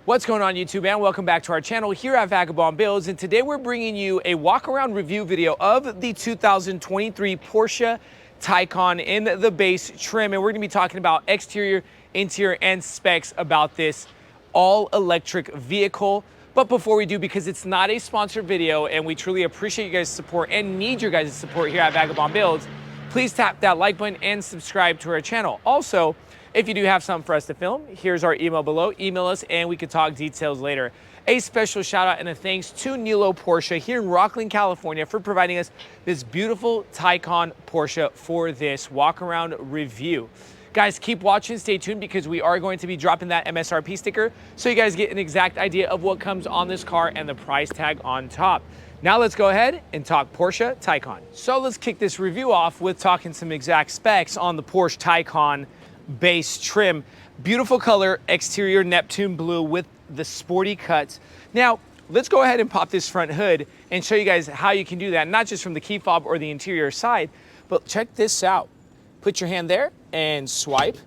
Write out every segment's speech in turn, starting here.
What's going on YouTube, and welcome back to our channel here at Vagabond Builds, and today we're bringing you a walk around review video of the 2023 Porsche Taycan in the base trim, and we're going to be talking about exterior, interior, and specs about this all-electric vehicle. But before we do, because it's not a sponsored video and we truly appreciate you guys' support and need your guys' support here at Vagabond Builds, please tap that like button and subscribe to our channel. Also, if you do have something for us to film, here's our email below. Email us and we can talk details later. A special shout out and a thanks to Nilo Porsche here in Rocklin, California for providing us this beautiful Taycan Porsche for this walk around review. Guys, keep watching, stay tuned, because we are going to be dropping that MSRP sticker so you guys get an exact idea of what comes on this car and the price tag on top. Now let's go ahead and talk Porsche Taycan. So let's kick this review off with talking some exact specs on the Porsche Taycan base trim. Beautiful color, exterior Neptune blue with the sporty cuts. Now, let's go ahead and pop this front hood and show you guys how you can do that, not just from the key fob or the interior side, but check this out. Put your hand there and swipe,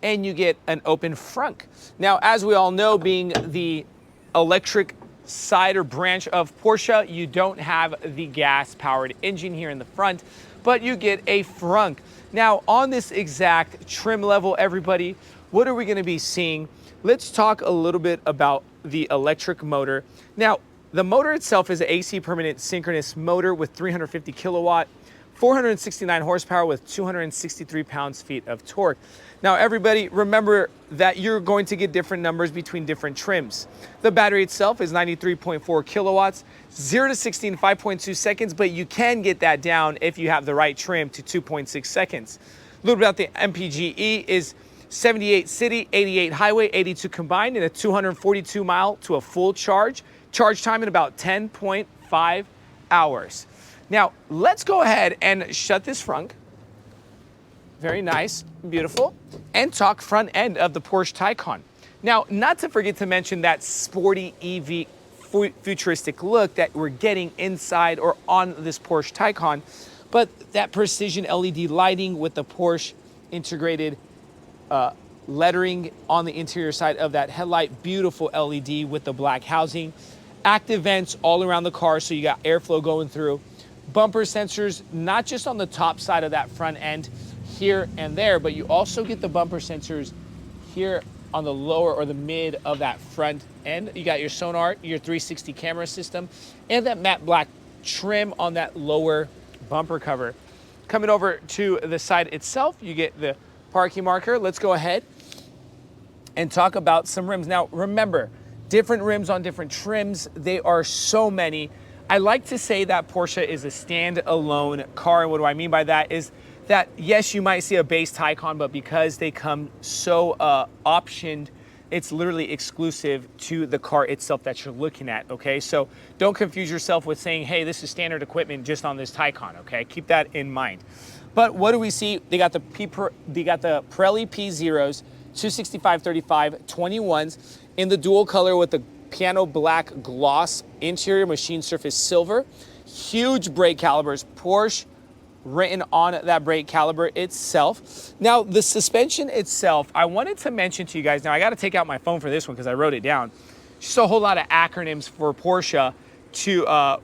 and you get an open frunk. Now, as we all know, being the electric side or branch of Porsche, you don't have the gas-powered engine here in the front, but you get a frunk. Now, on this exact trim level, everybody, what are we going to be seeing? Let's talk a little bit about the electric motor. Now, the motor itself is an AC permanent synchronous motor with 350 kilowatt, 469 horsepower with 263 pounds-feet of torque. Now, everybody, remember that you're going to get different numbers between different trims. The battery itself is 93.4 kilowatts, 0 to 60 in 5.2 seconds, but you can get that down if you have the right trim to 2.6 seconds. A little bit about the MPGe is 78 city, 88 highway, 82 combined, and a 242 mile to a full charge. Charge time in about 10.5 hours. Now, let's go ahead and shut this frunk. Very nice, beautiful, and talk front end of the Porsche Taycan. Now, not to forget to mention that sporty EV futuristic look that we're getting inside or on this Porsche Taycan, but that precision LED lighting with the Porsche integrated lettering on the interior side of that headlight, beautiful LED with the black housing, active vents all around the car so you got airflow going through, bumper sensors not just on the top side of that front end here and there, but you also get the bumper sensors here on the lower or the mid of that front end. You got your sonar, your 360 camera system, and that matte black trim on that lower bumper cover. Coming over to the side itself, you get the parking marker. Let's go ahead and talk about some rims. Now, remember, different rims on different trims. They are so many. I like to say that Porsche is a standalone car, and what do I mean by that is that, yes, you might see a base Taycan, but because they come so optioned, it's literally exclusive to the car itself that you're looking at, okay? So don't confuse yourself with saying, hey, this is standard equipment just on this Taycan, okay? Keep that in mind. But what do we see? They got the Pirelli P0s, 265/35 21s in the dual color with the piano black gloss interior, machine surface silver, huge brake calipers, Porsche written on that brake caliper itself. Now, the suspension itself, I wanted to mention to you guys, now I got to take out my phone for this one because I wrote it down. Just a whole lot of acronyms for Porsche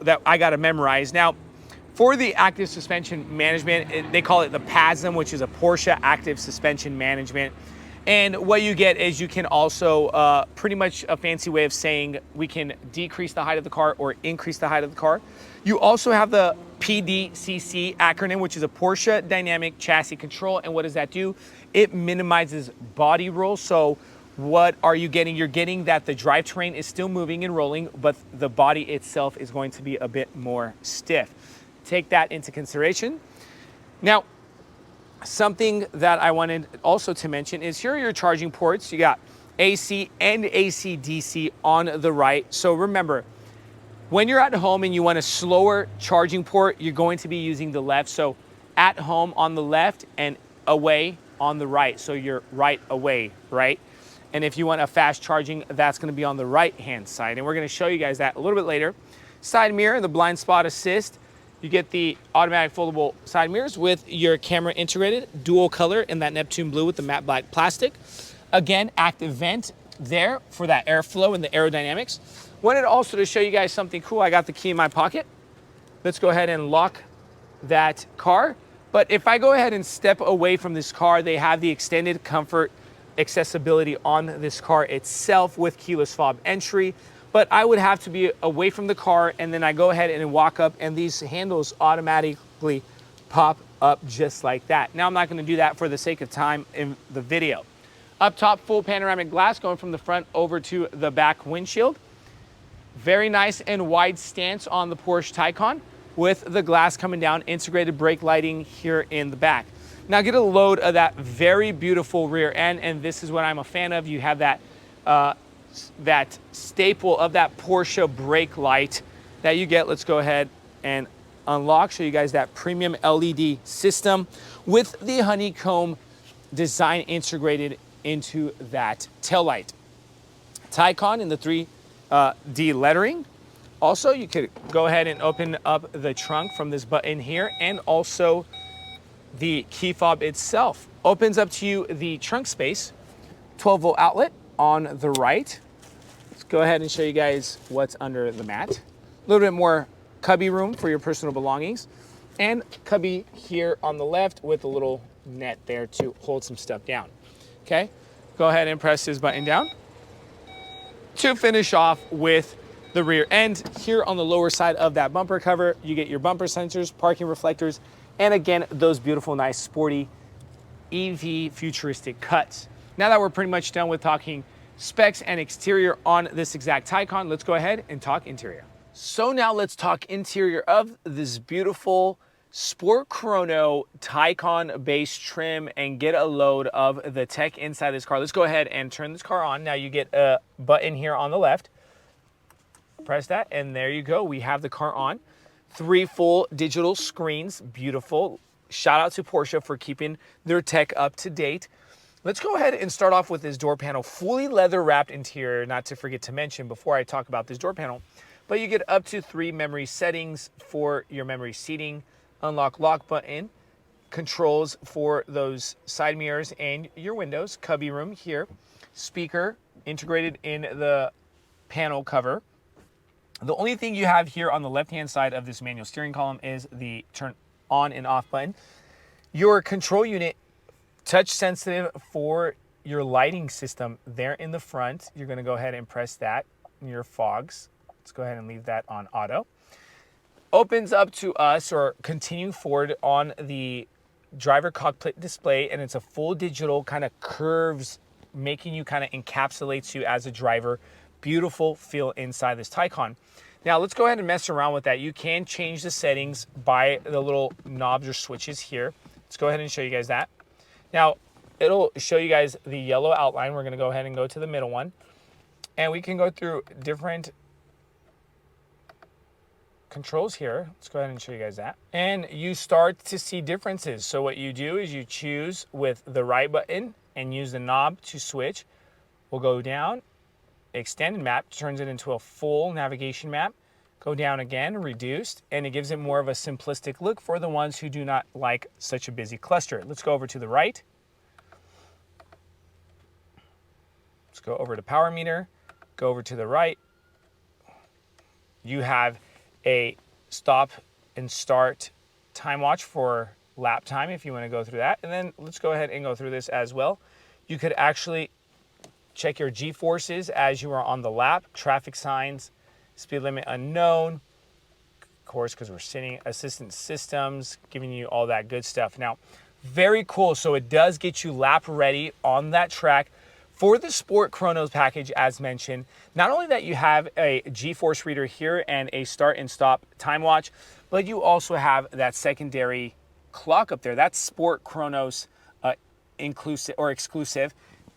that I got to memorize. Now, for the active suspension management, they call it the PASM, which is a Porsche Active Suspension Management. And what you get is you can also, pretty much a fancy way of saying we can decrease the height of the car or increase the height of the car. You also have the PDCC acronym, which is a Porsche Dynamic Chassis Control. And what does that do? It minimizes body roll. So what are you getting? You're getting that the drivetrain is still moving and rolling, but the body itself is going to be a bit more stiff. Take that into consideration. Now, something that I wanted also to mention is here are your charging ports. You got AC and AC/DC on the right. So remember, when you're at home and you want a slower charging port, you're going to be using the left. So at home on the left and away on the right. So you're right away, right? And if you want a fast charging, that's going to be on the right-hand side. And we're going to show you guys that a little bit later. Side mirror, the blind spot assist. You get the automatic foldable side mirrors with your camera integrated, dual color in that Neptune blue with the matte black plastic. Again, active vent, there for that airflow and the aerodynamics. Wanted also to show you guys something cool. I got the key in my pocket. Let's go ahead and lock that car. But if I go ahead and step away from this car, they have the extended comfort accessibility on this car itself with keyless fob entry. But I would have to be away from the car, and then I go ahead and walk up, and these handles automatically pop up just like that. Now I'm not going to do that for the sake of time in the video. Up top, full panoramic glass going from the front over to the back windshield. Very nice and wide stance on the Porsche Taycan with the glass coming down, integrated brake lighting here in the back. Now get a load of that very beautiful rear end, and this is what I'm a fan of. You have that that staple of that Porsche brake light that you get. Let's go ahead and unlock, show you guys that premium LED system with the honeycomb design integrated into that taillight. Taycan in the 3D lettering. Also, you could go ahead and open up the trunk from this button here, and also the key fob itself opens up to you the trunk space, 12-volt outlet on the right. Let's go ahead and show you guys what's under the mat. A little bit more cubby room for your personal belongings, and cubby here on the left with a little net there to hold some stuff down. Okay, go ahead and press this button down to finish off with the rear end. Here on the lower side of that bumper cover, you get your bumper sensors, parking reflectors, and again, those beautiful, nice, sporty EV futuristic cuts. Now that we're pretty much done with talking specs and exterior on this exact Taycan, let's go ahead and talk interior. So now let's talk interior of this beautiful Sport Chrono Taycan base trim and get a load of the tech inside this car. Let's go ahead and turn this car on. Now you get a button here on the left. Press that, and there you go. We have the car on. 3 full digital screens, beautiful. Shout out to Porsche for keeping their tech up to date. Let's go ahead and start off with this door panel. Fully leather wrapped interior, not to forget to mention before I talk about this door panel, but you get up to 3 memory settings for your memory seating, unlock lock button, controls for those side mirrors and your windows, cubby room here, speaker integrated in the panel cover. The only thing you have here on the left-hand side of this manual steering column is the turn on and off button. Your control unit, touch sensitive for your lighting system there in the front. You're gonna go ahead and press that in your fogs. Let's go ahead and leave that on auto. Opens up to us, or continue forward on the driver cockpit display, and it's a full digital kind of curves, making you kind of encapsulates you as a driver. Beautiful feel inside this Taycan. Now let's go ahead and mess around with that. You can change the settings by the little knobs or switches here. Let's go ahead and show you guys that. Now it'll show you guys the yellow outline. We're gonna go ahead and go to the middle one, and we can go through different controls here. Let's go ahead and show you guys that. And you start to see differences. So what you do is you choose with the right button and use the knob to switch. We'll go down. Extended map turns it into a full navigation map. Go down again, reduced, and it gives it more of a simplistic look for the ones who do not like such a busy cluster. Let's go over to the right. Let's go over to power meter, go over to the right. You have a stop and start time watch for lap time if you want to go through that. And then let's go ahead and go through this as well. You could actually check your G-forces as you are on the lap, traffic signs, speed limit unknown, of course, because we're sitting, assistance systems, giving you all that good stuff. Now, very cool. So it does get you lap ready on that track for the Sport Chronos package, as mentioned. Not only that you have a G-force reader here and a start and stop time watch, but you also have that secondary clock up there. That's Sport Chronos inclusive or exclusive.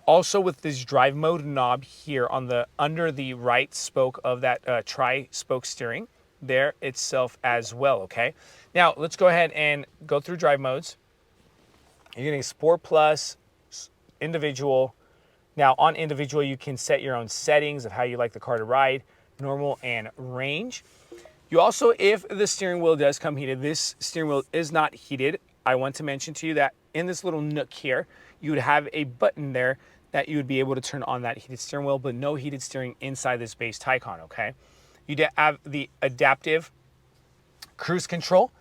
Also with this drive mode knob here on the under the right spoke of that tri-spoke steering there itself as well, okay? Now let's go ahead and go through drive modes. You're getting Sport Plus, individual. Now on individual, you can set your own settings of how you like the car to ride, normal and range. You also, if the steering wheel does come heated, this steering wheel is not heated. I want to mention to you that in this little nook here, you would have a button there that you would be able to turn on that heated steering wheel, but no heated steering inside this base Taycan, okay? You have the adaptive cruise control.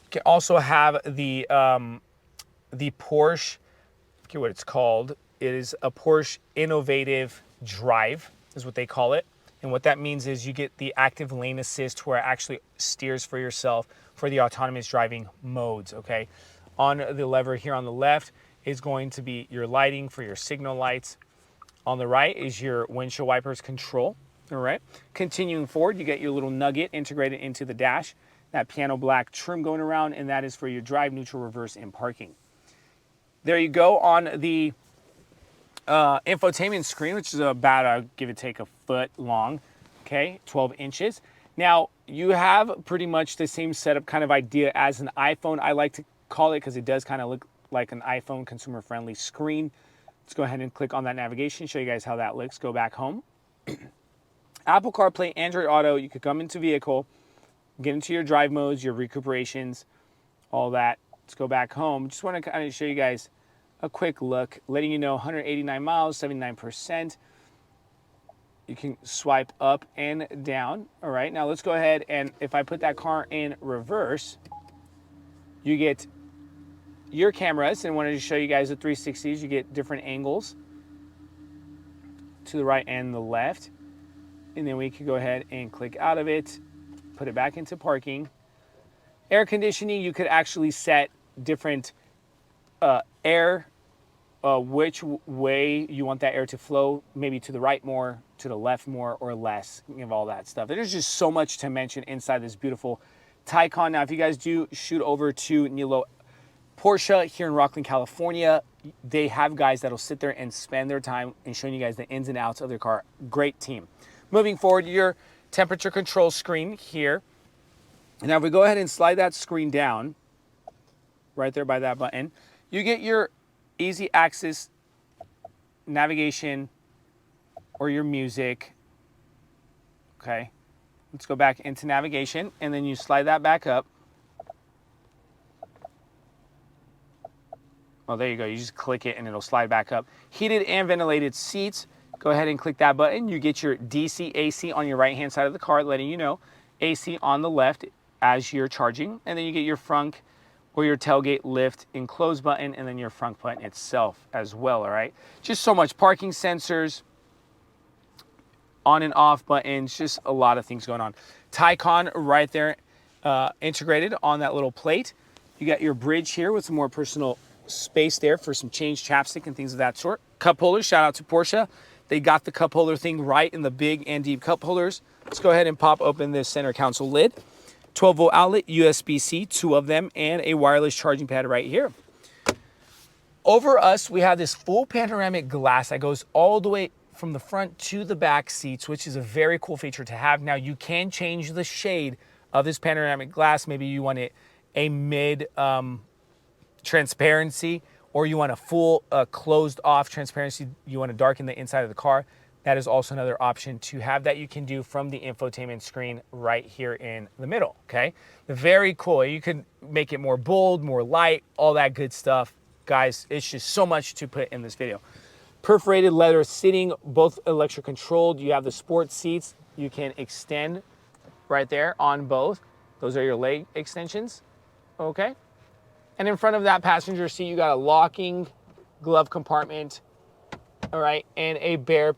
You can also have the Porsche, I forget what it's called. It is a Porsche Innovative Drive, is what they call it. And what that means is you get the active lane assist where it actually steers for yourself for the autonomous driving modes, okay? On the lever here on the left is going to be your lighting for your signal lights. On the right is your windshield wipers control, all right? Continuing forward, you get your little nugget integrated into the dash, that piano black trim going around, and that is for your drive, neutral, reverse, and parking. There you go on the infotainment screen, which is about, give or take, a foot long, okay, 12 inches. Now, you have pretty much the same setup kind of idea as an iPhone. I like to call it because it does kind of look like an iPhone consumer-friendly screen. Let's go ahead and click on that navigation, show you guys how that looks. Go back home. Apple CarPlay, Android Auto, you could come into vehicle, get into your drive modes, your recuperations, all that. Let's go back home. Just want to kind of show you guys a quick look, letting you know 189 miles, 79%. You can swipe up and down. All right, now let's go ahead and if I put that car in reverse, you get your cameras, and wanted to show you guys the 360s. You get different angles to the right and the left. And then we can go ahead and click out of it, put it back into parking. Air conditioning, you could actually set different air, which way you want that air to flow, maybe to the right more, to the left more, or less, of all that stuff. There's just so much to mention inside this beautiful Taycan. Now, if you guys do shoot over to Nilo Porsche here in Rockland, California, they have guys that'll sit there and spend their time in showing you guys the ins and outs of their car. Great team. Moving forward, your temperature control screen here. Now, if we go ahead and slide that screen down, right there by that button, you get your easy access navigation or your music. Okay, let's go back into navigation, and then you slide that back up. Oh, there you go. You just click it and it'll slide back up. Heated and ventilated seats. Go ahead and click that button. You get your DC AC on your right-hand side of the car, letting you know AC on the left as you're charging. And then you get your front or your tailgate lift and close button, and then your front button itself as well, all right? Just so much parking sensors, on and off buttons, just a lot of things going on. Taycan right there integrated on that little plate. You got your bridge here with some more personal space there for some change chapstick and things of that sort. Cup holders, shout out to Porsche. They got the cup holder thing right in the big and deep cup holders. Let's go ahead and pop open this center console lid. 12-volt outlet, USB-C, 2 of them, and a wireless charging pad right here. Over us, we have this full panoramic glass that goes all the way from the front to the back seats, which is a very cool feature to have. Now, you can change the shade of this panoramic glass. Maybe you want it a mid transparency, or you want a full closed off transparency. You want to darken the inside of the car. That is also another option to have that you can do from the infotainment screen right here in the middle, okay? Very cool. You can make it more bold, more light, all that good stuff. Guys, it's just so much to put in this video. Perforated leather seating, both electric controlled. You have the sports seats. You can extend right there on both. Those are your leg extensions, okay? And in front of that passenger seat, you got a locking glove compartment, all right, and a bare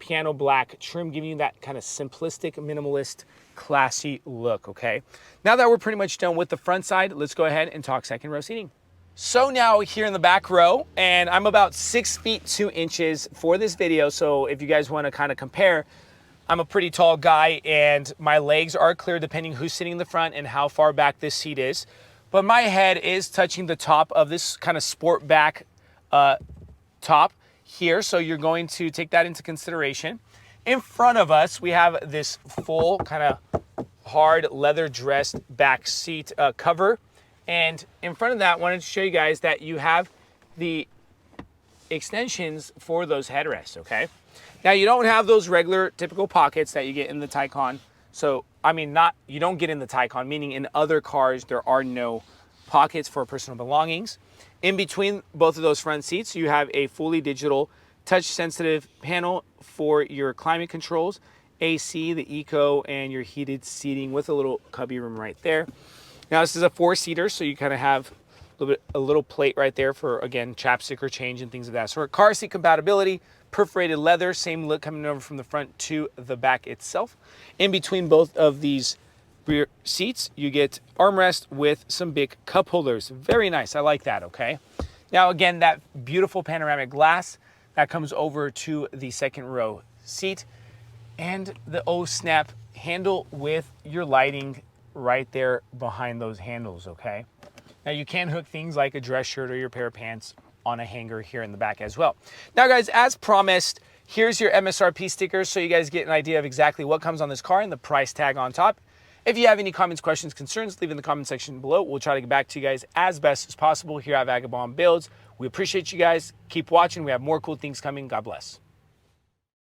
piano black trim, giving you that kind of simplistic, minimalist, classy look, okay? Now that we're pretty much done with the front side, let's go ahead and talk second row seating. So now here in the back row, and I'm about 6 feet 2 inches for this video, so if you guys want to kind of compare, I'm a pretty tall guy and my legs are clear depending who's sitting in the front and how far back this seat is. But my head is touching the top of this kind of sport back top here, so you're going to take that into consideration. In front of us, we have this full kind of hard leather dressed back seat cover. And in front of that, I wanted to show you guys that you have the extensions for those headrests, okay? Now, you don't have those regular typical pockets that you get in the Taycan. So, I mean, you don't get in the Taycan, meaning in other cars, there are no pockets for personal belongings. In between both of those front seats, you have a fully digital touch sensitive panel for your climate controls, AC, the eco, and your heated seating with a little cubby room right there. Now this is a 4-seater, so you kind of have a little plate right there for, again, chapstick or change and things of that sort. Car seat compatibility, perforated leather, same look coming over from the front to the back itself. In between both of these rear seats, you get armrest with some big cup holders. Very nice, I like that, okay? Now again, that beautiful panoramic glass that comes over to the second row seat, and the snap handle with your lighting right there behind those handles, okay? Now you can hook things like a dress shirt or your pair of pants on a hanger here in the back as well. Now guys, as promised, here's your MSRP sticker so you guys get an idea of exactly what comes on this car and the price tag on top. If you have any comments, questions, concerns, leave in the comment section below. We'll try to get back to you guys as best as possible here at Vagabond Builds. We appreciate you guys. Keep watching. We have more cool things coming. God bless.